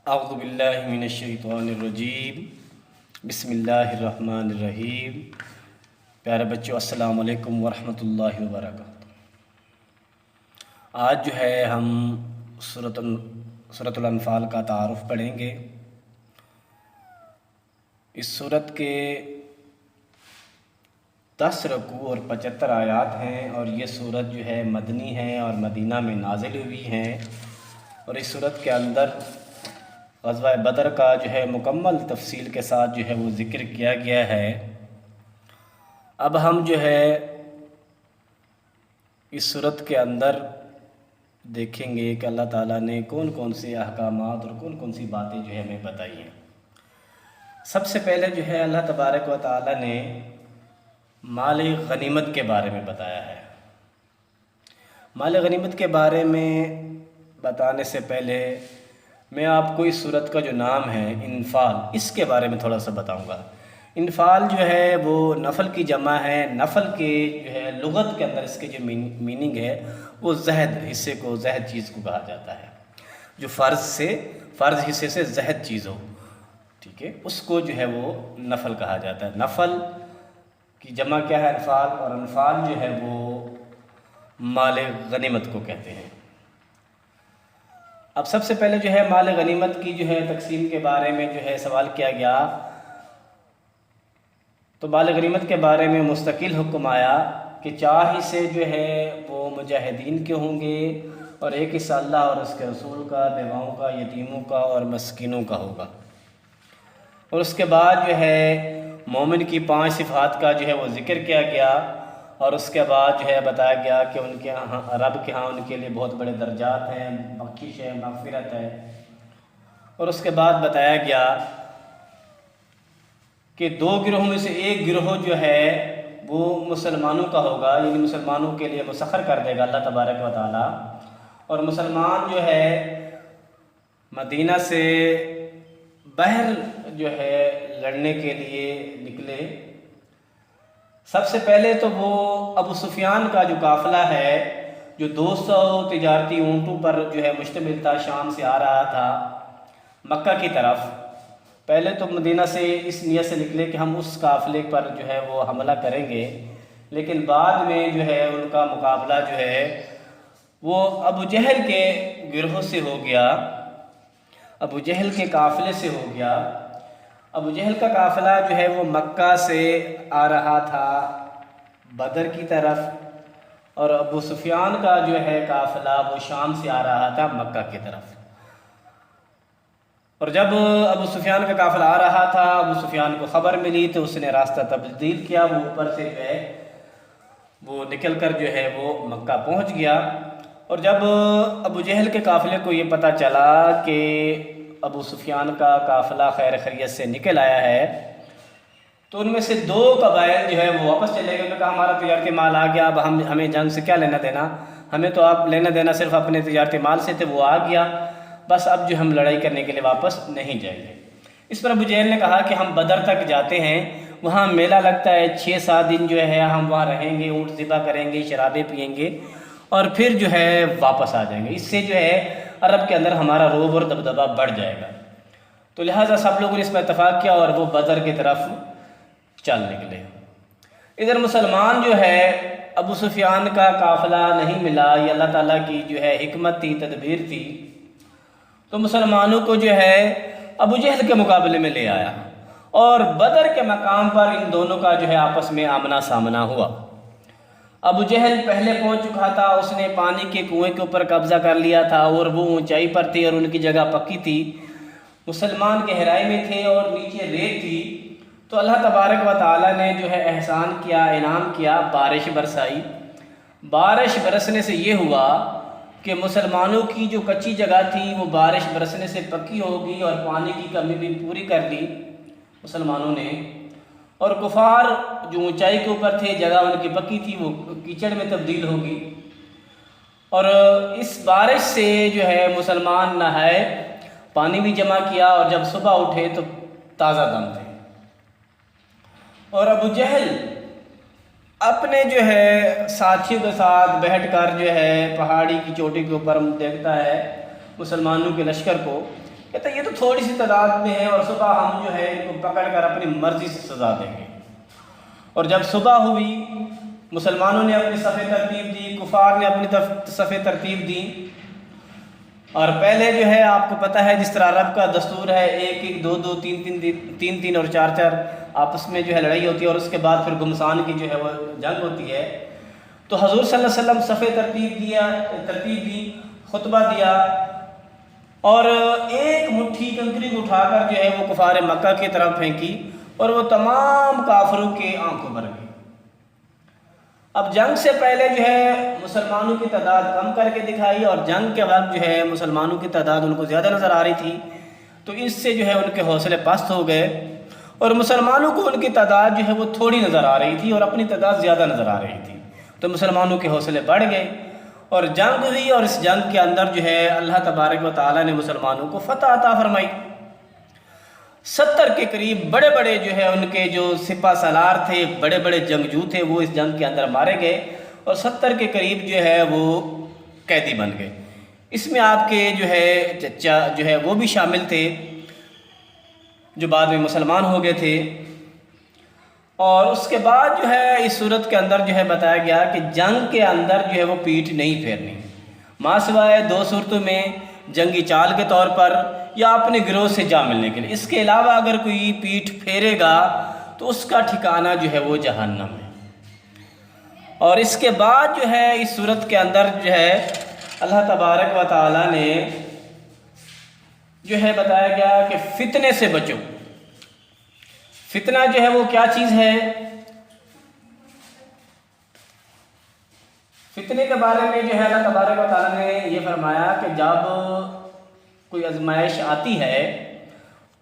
اعوذ باللہ من الشیطان الرجیم، بسم اللہ الرحمن الرحیم۔ پیارے بچوں، السلام علیکم ورحمۃ اللہ وبرکاتہ۔ آج جو ہے ہم سورۃ الانفال کا تعارف پڑھیں گے۔ اس سورت کے 10 رکوع اور 75 آیات ہیں، اور یہ سورت جو ہے مدنی ہے اور مدینہ میں نازل ہوئی ہیں، اور اس سورت کے اندر غزوہ بدر کا جو ہے مکمل تفصیل کے ساتھ جو ہے وہ ذکر کیا گیا ہے۔ اب ہم جو ہے اس سورت کے اندر دیکھیں گے کہ اللہ تعالیٰ نے کون کون سے احکامات اور کون کون سی باتیں جو ہے ہمیں بتائی ہیں۔ سب سے پہلے جو ہے اللہ تبارک و تعالیٰ نے مال غنیمت کے بارے میں بتایا ہے۔ مال غنیمت کے بارے میں بتانے سے پہلے میں آپ کو اس سورت کا جو نام ہے انفال، اس کے بارے میں تھوڑا سا بتاؤں گا۔ انفال جو ہے وہ نفل کی جمع ہے۔ نفل کے جو ہے لغت کے اندر اس کے جو میننگ ہے وہ زہد حصے کو، زہد چیز کو کہا جاتا ہے، جو فرض حصے سے زہد چیز ہو، ٹھیک ہے، اس کو جو ہے وہ نفل کہا جاتا ہے۔ نفل کی جمع کیا ہے؟ انفال، اور انفال جو ہے وہ مال غنیمت کو کہتے ہیں۔ اب سب سے پہلے جو ہے مال غنیمت کی جو ہے تقسیم کے بارے میں جو ہے سوال کیا گیا، تو مال غنیمت کے بارے میں مستقل حکم آیا کہ 4 حصے جو ہے وہ مجاہدین کے ہوں گے، اور 1 حصہ اللہ اور اس کے رسول کا، بیواؤں کا، یتیموں کا اور مسکینوں کا ہوگا۔ اور اس کے بعد جو ہے مومن کی 5 صفات کا جو ہے وہ ذکر کیا گیا، اور اس کے بعد جو ہے بتایا گیا کہ ان کے رب کے ہاں ان کے لیے بہت بڑے درجات ہیں، بخشش ہے، مغفرت ہے۔ اور اس کے بعد بتایا گیا کہ 2 گروہوں میں سے ایک گروہ جو ہے وہ مسلمانوں کا ہوگا، یعنی مسلمانوں کے لیے مسخر کر دے گا اللہ تبارک و تعالیٰ، اور مسلمان جو ہے مدینہ سے بحر جو ہے لڑنے کے لیے نکلے۔ سب سے پہلے تو وہ ابو سفیان کا جو قافلہ ہے، جو 200 تجارتی اونٹوں پر جو ہے مشتمل تھا، شام سے آ رہا تھا مکہ کی طرف، پہلے تو مدینہ سے اس نیت سے نکلے کہ ہم اس قافلے پر جو ہے وہ حملہ کریں گے، لیکن بعد میں جو ہے ان کا مقابلہ جو ہے وہ ابو جہل کے گروہ سے ہو گیا، ابو جہل کے قافلے سے ہو گیا۔ ابو جہل کا قافلہ جو ہے وہ مکہ سے آ رہا تھا بدر کی طرف، اور ابو سفیان کا جو ہے قافلہ وہ شام سے آ رہا تھا مکہ کی طرف۔ اور جب ابو سفیان کا قافلہ آ رہا تھا، ابو سفیان کو خبر ملی تو اس نے راستہ تبدیل کیا، وہ اوپر سے جو ہے وہ نکل کر جو ہے وہ مکہ پہنچ گیا۔ اور جب ابو جہل کے قافلے کو یہ پتہ چلا کہ ابو سفیان کا قافلہ خیر خیریت سے نکل آیا ہے، تو ان میں سے 2 قبائل جو ہے وہ واپس چلے گئے۔ انہوں نے کہا ہمارا تجارتی مال آ گیا، اب ہمیں جنگ سے کیا لینا دینا، ہمیں تو آپ لینا دینا صرف اپنے تجارتی مال سے تھے، وہ آ گیا، بس اب جو ہم لڑائی کرنے کے لیے واپس نہیں جائیں گے۔ اس پر ابو جہل نے کہا کہ ہم بدر تک جاتے ہیں، وہاں میلہ لگتا ہے، 6-7 دن جو ہے ہم وہاں رہیں گے، اونٹ ذبح کریں گے، شرابیں پئیں گے، اور پھر جو ہے واپس آ جائیں گے۔ اس سے جو ہے عرب کے اندر ہمارا روب اور دبدبہ بڑھ جائے گا۔ تو لہٰذا سب لوگوں نے اس پر اتفاق کیا اور وہ بدر کی طرف چل نکلے۔ ادھر مسلمان جو ہے ابو سفیان کا قافلہ نہیں ملا، یہ اللہ تعالیٰ کی جو ہے حکمت تھی، تدبیر تھی، تو مسلمانوں کو جو ہے ابو جہل کے مقابلے میں لے آیا، اور بدر کے مقام پر ان دونوں کا جو ہے آپس میں آمنا سامنا ہوا۔ ابو جہل پہلے پہنچ چکا تھا، اس نے پانی کے کنویں کے اوپر قبضہ کر لیا تھا، اور وہ اونچائی پر تھی اور ان کی جگہ پکی تھی، مسلمان گہرائی میں تھے اور نیچے ریت تھی۔ تو اللہ تبارک و تعالیٰ نے جو ہے احسان کیا، انعام کیا، بارش برسائی۔ بارش برسنے سے یہ ہوا کہ مسلمانوں کی جو کچی جگہ تھی وہ بارش برسنے سے پکی ہو گئی، اور پانی کی کمی بھی پوری کر لی مسلمانوں نے، اور کفار جو اونچائی کے اوپر تھے، جگہ ان کی پکی تھی، وہ کیچڑ میں تبدیل ہو گئی۔ اور اس بارش سے جو ہے مسلمان نہائے، پانی بھی جمع کیا، اور جب صبح اٹھے تو تازہ دم تھے۔ اور ابو جہل اپنے جو ہے ساتھیوں کے ساتھ بیٹھ کر جو ہے پہاڑی کی چوٹی کے اوپر دیکھتا ہے مسلمانوں کے لشکر کو کہتا ہے یہ تو تھوڑی سی تعداد میں ہے اور صبح ہم جو ہے ان کو پکڑ کر اپنی مرضی سے سزا دیں گے۔ اور جب صبح ہوئی، مسلمانوں نے اپنی صفیں ترتیب دی، کفار نے اپنی صفیں ترتیب دی، اور پہلے جو ہے آپ کو پتہ ہے جس طرح عرب کا دستور ہے، ایک ایک دو دو تین تین اور چار چار آپس میں جو ہے لڑائی ہوتی ہے، اور اس کے بعد پھر گھمسان کی جو ہے وہ جنگ ہوتی ہے۔ تو حضور صلی اللہ علیہ وسلم صفیں ترتیب دی، خطبہ دیا، اور ایک مٹھی کنکری کو اٹھا کر جو ہے وہ کفار مکہ کی طرف پھینکی، اور وہ تمام کافروں کے آنکھوں بھر گئی۔ اب جنگ سے پہلے جو ہے مسلمانوں کی تعداد کم کر کے دکھائی، اور جنگ کے وقت جو ہے مسلمانوں کی تعداد ان کو زیادہ نظر آ رہی تھی، تو اس سے جو ہے ان کے حوصلے پست ہو گئے، اور مسلمانوں کو ان کی تعداد جو ہے وہ تھوڑی نظر آ رہی تھی اور اپنی تعداد زیادہ نظر آ رہی تھی، تو مسلمانوں کے حوصلے بڑھ گئے، اور جنگ ہوئی، اور اس جنگ کے اندر جو ہے اللہ تبارک و تعالیٰ نے مسلمانوں کو فتح عطا فرمائی۔ 70 کے قریب بڑے بڑے جو ہے ان کے جو سپہ سالار تھے، بڑے بڑے جنگجو تھے، وہ اس جنگ کے اندر مارے گئے، اور 70 کے قریب جو ہے وہ قیدی بن گئے۔ اس میں آپ کے جو ہے چچا جو ہے وہ بھی شامل تھے، جو بعد میں مسلمان ہو گئے تھے۔ اور اس کے بعد جو ہے اس صورت کے اندر جو ہے بتایا گیا کہ جنگ کے اندر جو ہے وہ پیٹھ نہیں پھیرنی، ماں سوائے 2 صورتوں میں، جنگی چال کے طور پر یا اپنے گروہ سے جا ملنے کے لیے، اس کے علاوہ اگر کوئی پیٹھ پھیرے گا تو اس کا ٹھکانہ جو ہے وہ جہنم ہے۔ اور اس کے بعد جو ہے اس صورت کے اندر جو ہے اللہ تبارک و تعالیٰ نے جو ہے بتایا گیا کہ فتنے سے بچو۔ فتنہ جو ہے وہ کیا چیز ہے؟ فتنے کے بارے میں جو ہے اللہ تبارک و تعالیٰ نے یہ فرمایا کہ جب کوئی آزمائش آتی ہے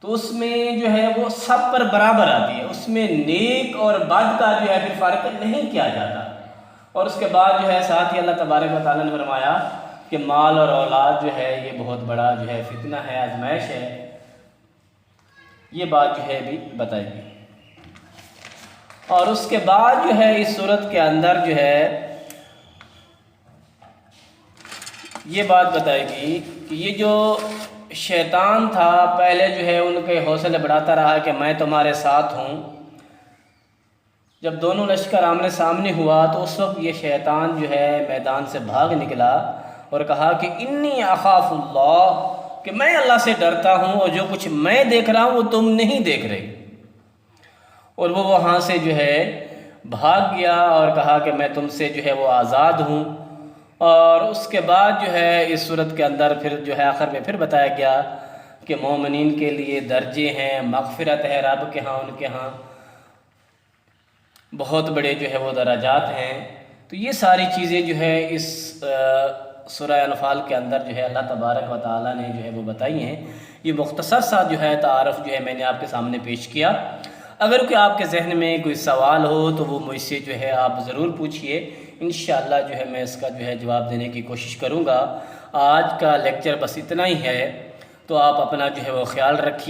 تو اس میں جو ہے وہ سب پر برابر آتی ہے، اس میں نیک اور بد کا جو ہے پھر فرق نہیں کیا جاتا۔ اور اس کے بعد جو ہے ساتھ ہی اللہ تبارک و تعالیٰ نے فرمایا کہ مال اور اولاد جو ہے یہ بہت بڑا جو ہے فتنہ ہے، آزمائش ہے، یہ بات جو ہے بھی بتائی گئی۔ اور اس کے بعد جو ہے اس صورت کے اندر جو ہے یہ بات بتائے گی کہ یہ جو شیطان تھا پہلے جو ہے ان کے حوصلے بڑھاتا رہا کہ میں تمہارے ساتھ ہوں۔ جب دونوں لشکر آمنے سامنے ہوا تو اس وقت یہ شیطان جو ہے میدان سے بھاگ نکلا اور کہا کہ انی اخاف اللہ، کہ میں اللہ سے ڈرتا ہوں، اور جو کچھ میں دیکھ رہا ہوں وہ تم نہیں دیکھ رہے۔ اور وہ وہاں سے جو ہے بھاگ گیا اور کہا کہ میں تم سے جو ہے وہ آزاد ہوں۔ اور اس کے بعد جو ہے اس صورت کے اندر پھر جو ہے آخر میں پھر بتایا گیا کہ مومنین کے لیے درجے ہیں، مغفرت ہے رب کے ہاں، ان کے ہاں بہت بڑے جو ہے وہ درجات ہیں۔ تو یہ ساری چیزیں جو ہے اس سورہ انفال کے اندر جو ہے اللہ تبارک و تعالیٰ نے جو ہے وہ بتائی ہیں۔ یہ مختصر سا جو ہے تعارف جو ہے میں نے آپ کے سامنے پیش کیا۔ اگر کوئی آپ کے ذہن میں کوئی سوال ہو تو وہ مجھ سے جو ہے آپ ضرور پوچھیے، انشاءاللہ جو ہے میں اس کا جو ہے جواب دینے کی کوشش کروں گا۔ آج کا لیکچر بس اتنا ہی ہے، تو آپ اپنا جو ہے وہ خیال رکھیے۔